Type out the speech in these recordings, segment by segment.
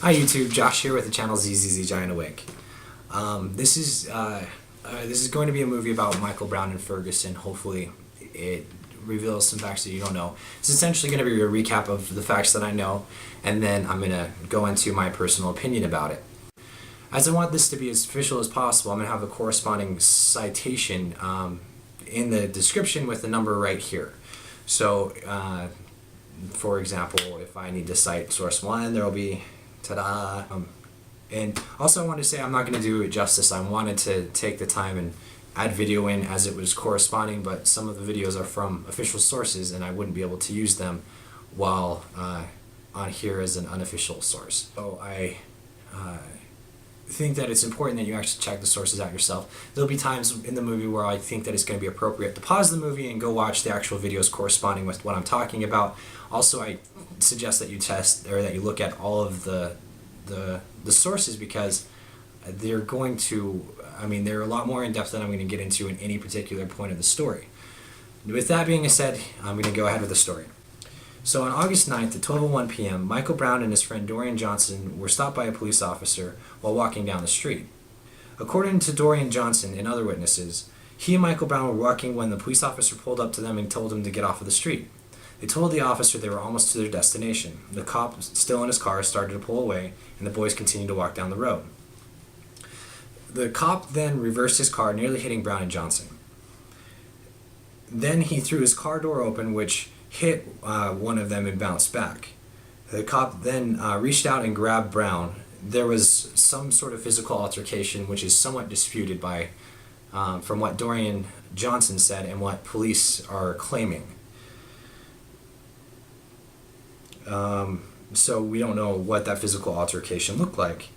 Hi YouTube, Josh here with the channel ZZZ Giant Awake. This is going to be a movie about Michael Brown and Ferguson. Hopefully it reveals some facts that you don't know. It's essentially going to be a recap of the facts that I know, and then I'm going to go into my personal opinion about it. As I want this to be as official as possible, I'm going to have a corresponding citation in the description with the number right here. So, for example, if I need to cite source 1, there will be ta-da. And also I wanted to say I'm not going to do it justice. I wanted to take the time and add video in as it was corresponding, but some of the videos are from official sources and I wouldn't be able to use them while on here as an unofficial source. So I think that it's important that you actually check the sources out yourself. There'll be times in the movie where I think that it's going to be appropriate to pause the movie and go watch the actual videos corresponding with what I'm talking about. Also, I suggest that you test or that you look at all of the sources, because they're going to, they're a lot more in depth than I'm going to get into in any particular point of the story. With that being said, I'm going to go ahead with the story. So on August 9th at 12:01 p.m., Michael Brown and his friend Dorian Johnson were stopped by a police officer while walking down the street. According to Dorian Johnson and other witnesses, he and Michael Brown were walking when the police officer pulled up to them and told him to get off of the street. They told the officer they were almost to their destination. The cop, still in his car, started to pull away, and the boys continued to walk down the road. The cop then reversed his car, nearly hitting Brown and Johnson. Then he threw his car door open, which hit one of them and bounced back. The cop then reached out and grabbed Brown. There was some sort of physical altercation, which is somewhat disputed by, from what Dorian Johnson said and what police are claiming. So we don't know what that physical altercation looked like.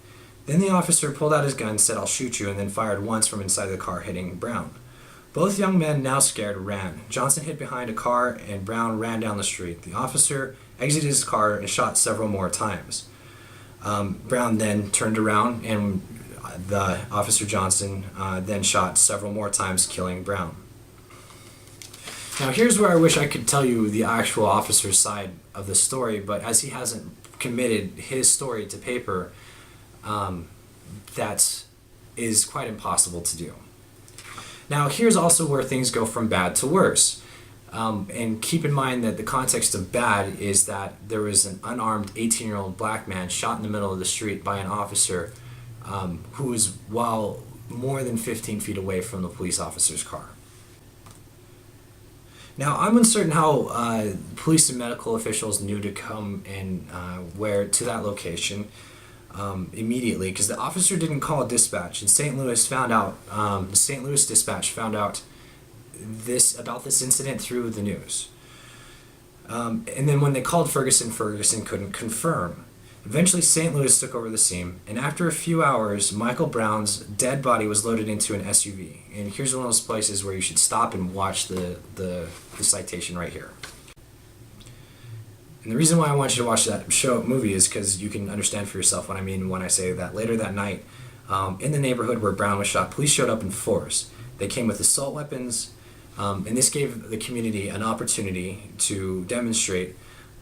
Then the officer pulled out his gun, said, "I'll shoot you," and then fired once from inside the car, hitting Brown. Both young men, now scared, ran. Johnson hid behind a car and Brown ran down the street. The officer exited his car and shot several more times. Brown then turned around and the officer Johnson then shot several more times, killing Brown. Now here's where I wish I could tell you the actual officer's side of the story, but as he hasn't committed his story to paper, that is quite impossible to do. Now here's also where things go from bad to worse. And keep in mind that the context of bad is that there was an unarmed 18-year-old black man shot in the middle of the street by an officer who was while more than 15 feet away from the police officer's car. Now, I'm uncertain how police and medical officials knew to come and to that location immediately, because the officer didn't call a dispatch, and St. Louis found out. The St. Louis dispatch found out about this incident through the news. And then when they called Ferguson, Ferguson couldn't confirm. Eventually, St. Louis took over the scene, and after a few hours, Michael Brown's dead body was loaded into an SUV. And here's one of those places where you should stop and watch the citation right here. And the reason why I want you to watch that movie is because you can understand for yourself what I mean when I say that later that night, in the neighborhood where Brown was shot, police showed up in force. They came with assault weapons, and this gave the community an opportunity to demonstrate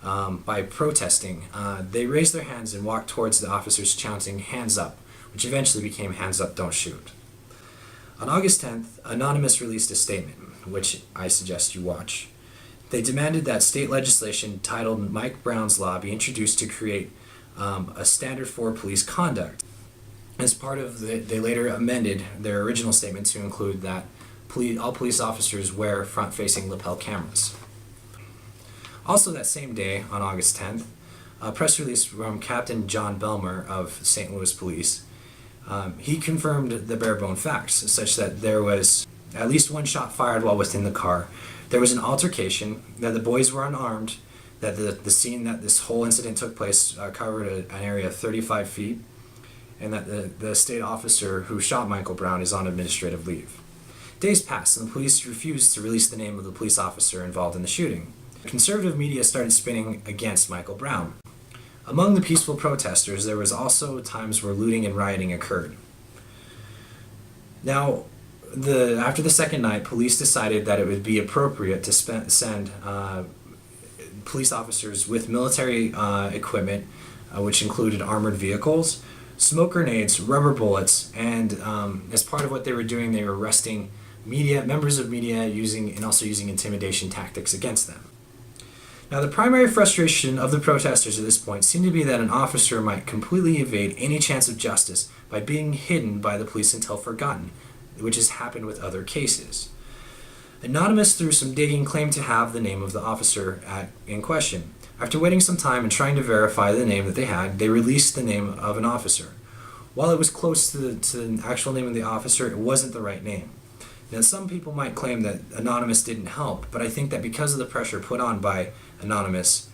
by protesting. They raised their hands and walked towards the officers chanting, "Hands up," which eventually became "Hands up, don't shoot." On August 10th, Anonymous released a statement, which I suggest you watch. They demanded that state legislation titled Mike Brown's Law be introduced to create a standard for police conduct. As part of they later amended their original statement to include that all police officers wear front-facing lapel cameras. Also that same day, on August 10th, a press release from Captain John Belmer of St. Louis Police, he confirmed the bare-bone facts, such that there was at least one shot fired while within the car. There was an altercation, that the boys were unarmed, that the scene that this whole incident took place covered an area of 35 feet, and that the state officer who shot Michael Brown is on administrative leave. Days passed, and the police refused to release the name of the police officer involved in the shooting. Conservative media started spinning against Michael Brown. Among the peaceful protesters, there was also times where looting and rioting occurred. Now, after the second night, police decided that it would be appropriate to send police officers with military equipment which included armored vehicles, smoke grenades, rubber bullets, and as part of what they were doing, they were arresting members of media, and also using intimidation tactics against them. Now, the primary frustration of the protesters at this point seemed to be that an officer might completely evade any chance of justice by being hidden by the police until forgotten, which has happened with other cases. Anonymous, through some digging, claimed to have the name of the officer in question. After waiting some time and trying to verify the name that they had, they released the name of an officer. While it was close to the actual name of the officer, it wasn't the right name. Now, some people might claim that Anonymous didn't help, but I think that because of the pressure put on by Anonymous,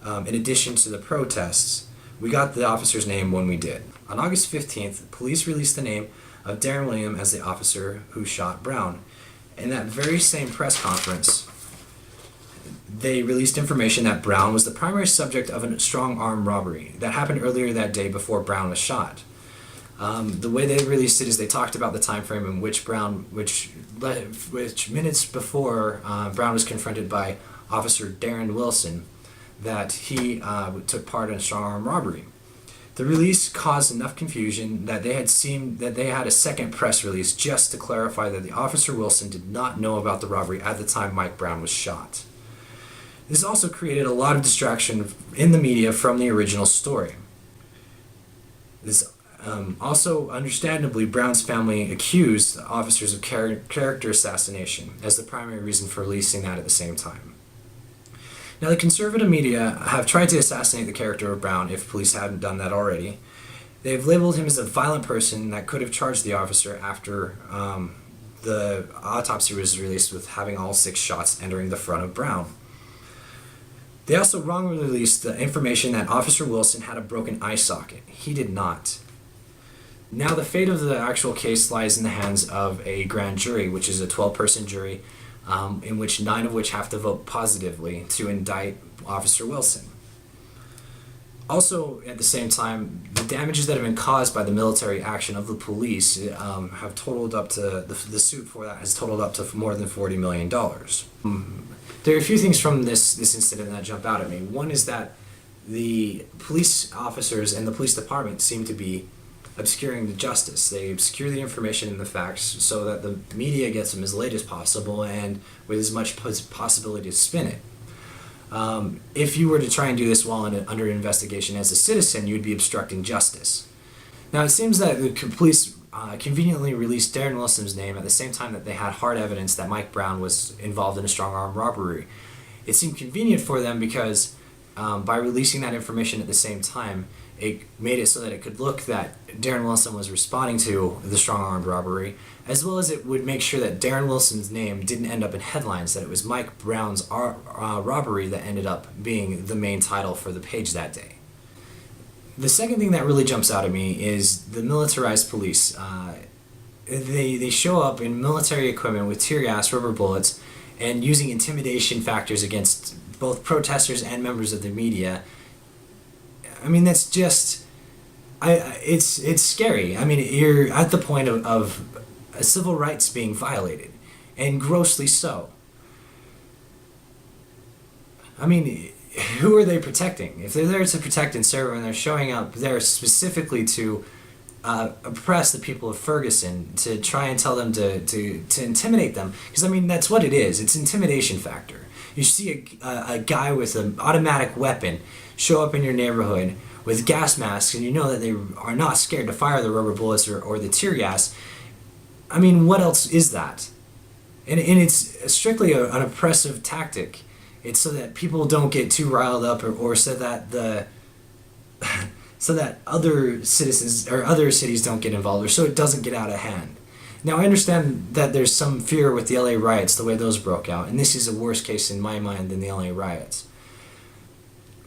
in addition to the protests, we got the officer's name when we did. On August 15th, police released the name of Darren William as the officer who shot Brown. In that very same press conference, they released information that Brown was the primary subject of a strong-arm robbery that happened earlier that day before Brown was shot. The way they released it is they talked about the time frame in which minutes before Brown was confronted by Officer Darren Wilson, that he took part in a strong-arm robbery. The release caused enough confusion that they had a second press release just to clarify that the Officer Wilson did not know about the robbery at the time Mike Brown was shot. This also created a lot of distraction in the media from the original story. This also, understandably, Brown's family accused the officers of character assassination as the primary reason for releasing that at the same time. Now, the conservative media have tried to assassinate the character of Brown if police hadn't done that already. They've labeled him as a violent person that could have charged the officer after the autopsy was released with having all 6 shots entering the front of Brown. They also wrongly released the information that Officer Wilson had a broken eye socket. He did not. Now, the fate of the actual case lies in the hands of a grand jury, which is a 12-person jury, in which 9 of which have to vote positively to indict Officer Wilson. Also, at the same time, the damages that have been caused by the military action of the police have totaled up to, the suit for that has totaled up to more than $40 million. There are a few things from this incident that jump out at me. One is that the police officers and the police department seem to be obscuring the justice. They obscure the information and the facts so that the media gets them as late as possible and with as much possibility to spin it. If you were to try and do this while under investigation as a citizen, you would be obstructing justice. Now, it seems that the police conveniently released Darren Wilson's name at the same time that they had hard evidence that Mike Brown was involved in a strong-arm robbery. It seemed convenient for them because by releasing that information at the same time, it made it so that it could look that Darren Wilson was responding to the strong-armed robbery, as well as it would make sure that Darren Wilson's name didn't end up in headlines, that it was Mike Brown's robbery that ended up being the main title for the page that day. The second thing that really jumps out at me is the militarized police. They show up in military equipment with tear gas, rubber bullets, and using intimidation factors against both protesters and members of the media. I mean, that's just, it's scary. I mean, you're at the point of civil rights being violated, and grossly so. I mean, who are they protecting? If they're there to protect and serve and they're showing up there specifically to oppress the people of Ferguson, to try and tell them to intimidate them, because I mean, that's what it is. It's intimidation factor. You see a guy with an automatic weapon show up in your neighborhood with gas masks, and you know that they are not scared to fire the rubber bullets or the tear gas. I mean, what else is that? And it's strictly an oppressive tactic. It's so that people don't get too riled up, or so that so that other citizens or other cities don't get involved, or so it doesn't get out of hand. Now, I understand that there's some fear with the LA riots, the way those broke out, and this is a worse case in my mind than the LA riots.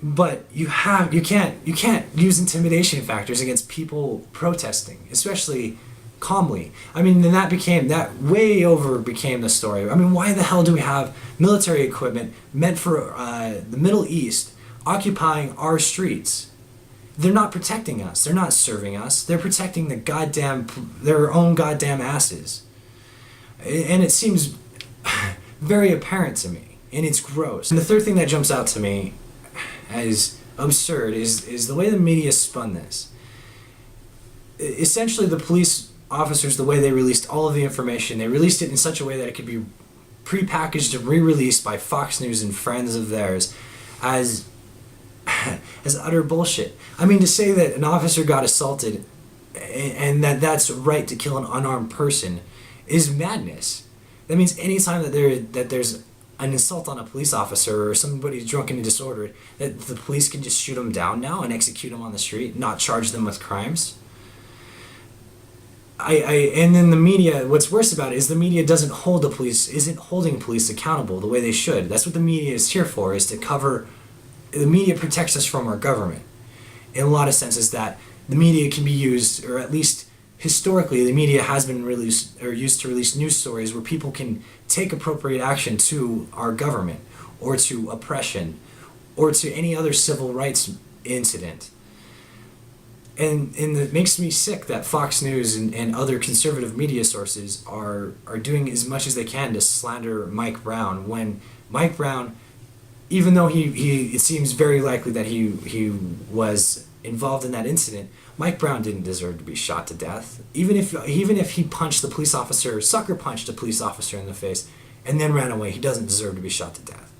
But you can't use intimidation factors against people protesting, especially calmly. I mean, then that way over became the story. I mean, why the hell do we have military equipment meant for the Middle East occupying our streets? They're not protecting us. They're not serving us. They're protecting their own goddamn asses. And it seems very apparent to me, and it's gross. And the third thing that jumps out to me is absurd is the way the media spun this. Essentially, the police officers, the way they released all of the information, they released it in such a way that it could be prepackaged and re-released by Fox News and friends of theirs as utter bullshit. I mean, to say that an officer got assaulted and that's right to kill an unarmed person is madness. That means anytime that there's an assault on a police officer or somebody's drunk and disordered, that the police can just shoot them down now and execute them on the street, not charge them with crimes. And then the media, what's worse about it is the media isn't holding police accountable the way they should. That's what the media is here for, is to cover. The media protects us from our government. In a lot of senses, that the media can be used, or at least historically, the media has been released or used to release news stories where people can take appropriate action to our government, or to oppression, or to any other civil rights incident. And it makes me sick that Fox News and other conservative media sources are doing as much as they can to slander Mike Brown, when Mike Brown, even though it seems very likely that he was involved in that incident, Mike Brown didn't deserve to be shot to death. Even if he punched the police officer, sucker punched a police officer in the face, and then ran away, he doesn't deserve to be shot to death.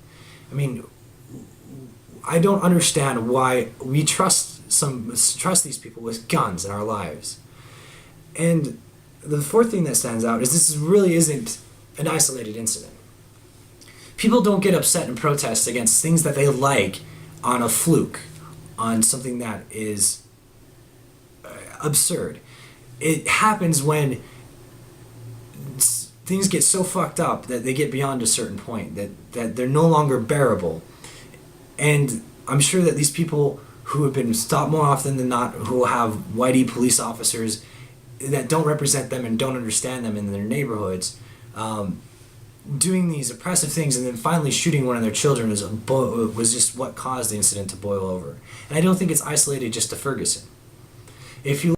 I mean, I don't understand why we trust these people with guns in our lives. And the fourth thing that stands out is this really isn't an isolated incident. People don't get upset and protest against things that they like on a fluke, on something that is absurd. It happens when things get so fucked up that they get beyond a certain point, that they're no longer bearable. And I'm sure that these people who have been stopped more often than not, who have whitey police officers that don't represent them and don't understand them in their neighborhoods, doing these oppressive things and then finally shooting one of their children was just what caused the incident to boil over. And I don't think it's isolated just to Ferguson. If you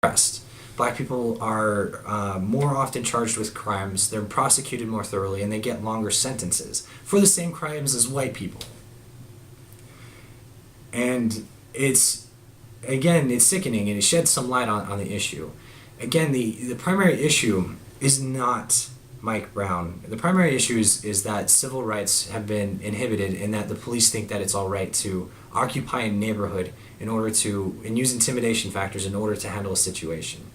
arrest. Black people are more often charged with crimes, they're prosecuted more thoroughly, and they get longer sentences for the same crimes as white people. And it's sickening, and it sheds some light on the issue. Again, the primary issue is not Mike Brown. The primary issue is that civil rights have been inhibited, and that the police think that it's all right to occupy a neighborhood and use intimidation factors in order to handle a situation.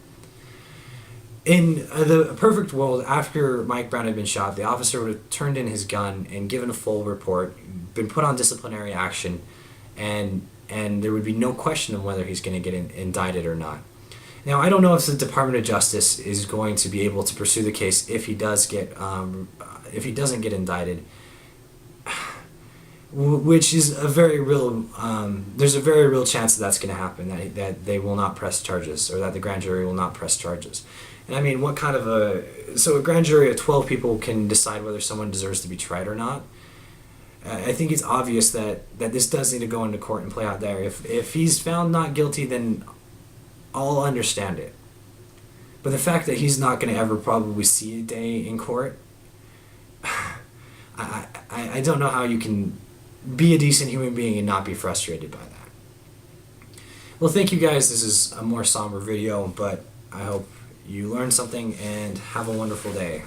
In the perfect world, after Mike Brown had been shot, the officer would have turned in his gun and given a full report, been put on disciplinary action, and there would be no question of whether he's going to get indicted or not. Now, I don't know if the Department of Justice is going to be able to pursue the case if he doesn't get indicted, which is a very real. There's a very real chance that's going to happen, that they will not press charges, or that the grand jury will not press charges. And I mean, so a grand jury of 12 people can decide whether someone deserves to be tried or not. I think it's obvious that this does need to go into court and play out there. If he's found not guilty, then I'll understand it. But the fact that he's not going to ever probably see a day in court, I don't know how you can be a decent human being and not be frustrated by that. Well, thank you guys. This is a more somber video, but I hope you learned something, and have a wonderful day.